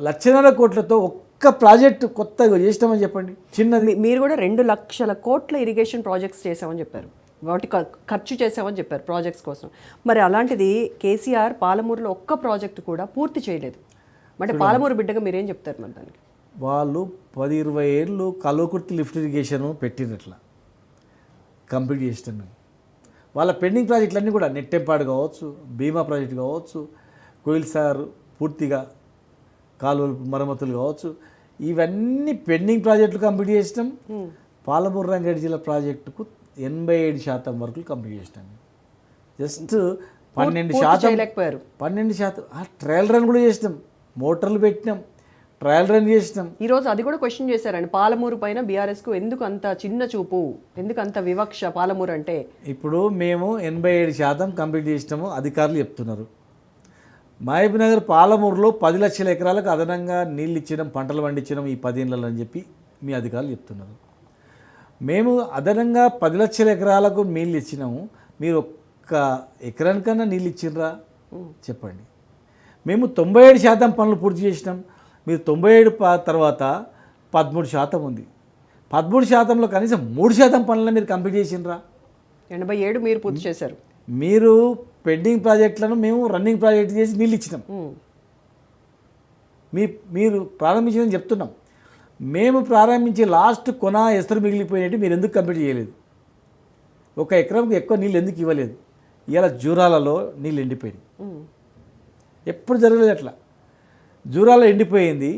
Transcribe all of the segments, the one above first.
లక్షన్నర కోట్లతో ఒక్క ప్రాజెక్టు కొత్తగా చేసినామని చెప్పండి. చిన్నది. మీరు కూడా 2,00,000 కోట్ల ఇరిగేషన్ ప్రాజెక్ట్స్ చేసామని చెప్పారు, వాటి ఖర్చు చేసామని చెప్పారు ప్రాజెక్ట్స్ కోసం. మరి అలాంటిది కేసీఆర్ పాలమూరులో ఒక్క ప్రాజెక్టు కూడా పూర్తి చేయలేదు. అంటే పాలమూరు బిడ్డగా మీరేం చెప్తారు మరి దానికి? వాళ్ళు 10-20 ఏళ్ళు కల్వకుర్తి లిఫ్ట్ ఇరిగేషన్ పెట్టినట్లా కంప్లీట్ చేసినాం మేము. వాళ్ళ పెండింగ్ ప్రాజెక్టులన్నీ కూడా నెట్టెంపాడు కావచ్చు, భీమా ప్రాజెక్టు కావచ్చు, కోయిల్ సార్ పూర్తిగా కాలువలు మరమ్మతులు కావచ్చు, ఇవన్నీ పెండింగ్ ప్రాజెక్టులు కంప్లీట్ చేసినాం. పాలమూరు రంగారెడ్డి జిల్లా ప్రాజెక్టుకు 87% వరకు కంప్లీట్ చేసినాం. జస్ట్ 12% ట్రయల్ రన్ కూడా చేసినాం, మోటార్లు పెట్టినాం, ట్రయల్ రన్ చేసినాం. ఈరోజు అది కూడా క్వశ్చన్ చేశారండి, పాలమూరు పైన బీఆర్ఎస్కు ఎందుకు అంత చిన్న చూపు, ఎందుకు అంత వివక్ష పాలమూరు అంటే? ఇప్పుడు మేము 87% కంప్లీట్ చేసినాము అధికారులు చెప్తున్నారు. మహబూబ్నగర్ పాలమూరులో 10 లక్షల ఎకరాలకు అదనంగా నీళ్ళు ఇచ్చినాం, పంటలు పండించినాం ఈ 10 ఏళ్ళలో అని చెప్పి మీ అధికారులు చెప్తున్నారు. మేము అదనంగా 10 లక్షల ఎకరాలకు నీళ్ళు ఇచ్చినాము, మీరు ఒక్క ఎకరానికన్నా నీళ్ళు ఇచ్చినరా చెప్పండి. మేము 97% పనులు పూర్తి చేసినాం, మీరు 97 తర్వాత 13% ఉంది. 13%లో కనీసం 3% పనులను మీరు కంప్లీట్ చేసినరా? 87 మీరు పూర్తి చేశారు. మీరు పెండింగ్ ప్రాజెక్టులను మేము రన్నింగ్ ప్రాజెక్ట్ చేసి నీళ్ళు ఇచ్చినాం. మీరు ప్రారంభించిందని చెప్తున్నాం. మేము ప్రారంభించి లాస్ట్ కొన ఎసరు మిగిలిపోయినట్టు మీరు ఎందుకు కంప్లీట్ చేయలేదు? ఒక ఎకరంకి ఎక్కువ నీళ్ళు ఎందుకు ఇవ్వలేదు? ఇలా జూరాలలో నీళ్ళు ఎండిపోయింది, ఎప్పుడు జరగలేదు అట్లా. జూరాలో ఎండిపోయింది,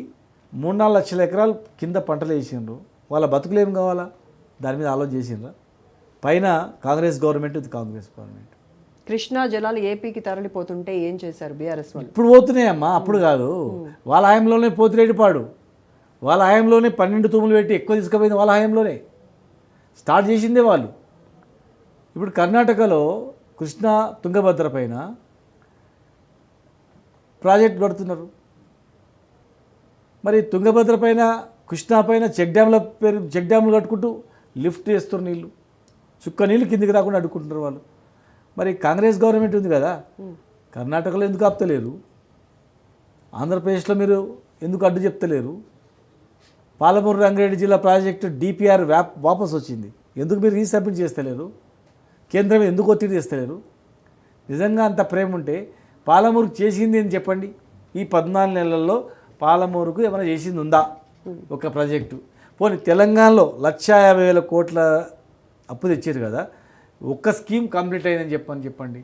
3-4 లక్షల ఎకరాలు కింద పంటలు వేసిండ్రు, వాళ్ళ బతుకులు ఏం కావాలా? దాని మీద ఆలోచన చేసిండ్రా? పైన కాంగ్రెస్ గవర్నమెంట్, ఇది కాంగ్రెస్ గవర్నమెంట్. కృష్ణా జలాలు ఏపీకి తరలిపోతుంటే ఏం చేశారు బీఆర్ఎస్ వాళ్ళు? ఇప్పుడు పోతున్నాయమ్మా, అప్పుడు కాదు. వాళ్ళ హయాంలోనే పోతిరెడ్డిపాడు, వాళ్ళ హయాంలోనే 12 తూములు పెట్టి ఎక్కువ తీసుకుపోయింది, వాళ్ళ హయాంలోనే స్టార్ట్ చేసిందే వాళ్ళు. ఇప్పుడు కర్ణాటకలో కృష్ణా తుంగభద్ర పైన ప్రాజెక్ట్ కడుతున్నారు. మరి తుంగభద్ర పైన కృష్ణా పైన చెక్ డ్యామ్లు కట్టుకుంటూ లిఫ్ట్ చేస్తున్నారు, నీళ్ళు చుక్క నీళ్ళు కిందికి రాకుండా అడ్డుకుంటున్నారు వాళ్ళు. మరి కాంగ్రెస్ గవర్నమెంట్ ఉంది కదా, కర్ణాటకలో ఎందుకు ఆపుతలేరు? ఆంధ్రప్రదేశ్లో మీరు ఎందుకు అడ్డు చెప్తలేరు? పాలమూరు రంగారెడ్డి జిల్లా ప్రాజెక్టు డిపిఆర్ వాపస్ వచ్చింది, ఎందుకు మీరు రీసబ్మిట్ చేస్తలేరు? కేంద్రం ఎందుకు ఒత్తిడి చేస్తలేరు? నిజంగా అంత ప్రేమ ఉంటే పాలమూరుకు చేసింది అని చెప్పండి. ఈ 14 నెలల్లో పాలమూరుకు ఏమైనా చేసింది ఉందా ఒక ప్రాజెక్టు? పోనీ తెలంగాణలో 1,50,000 కోట్ల అప్పు తెచ్చారు కదా, ఒక్క స్కీమ్ కంప్లీట్ అయిందని చెప్పండి.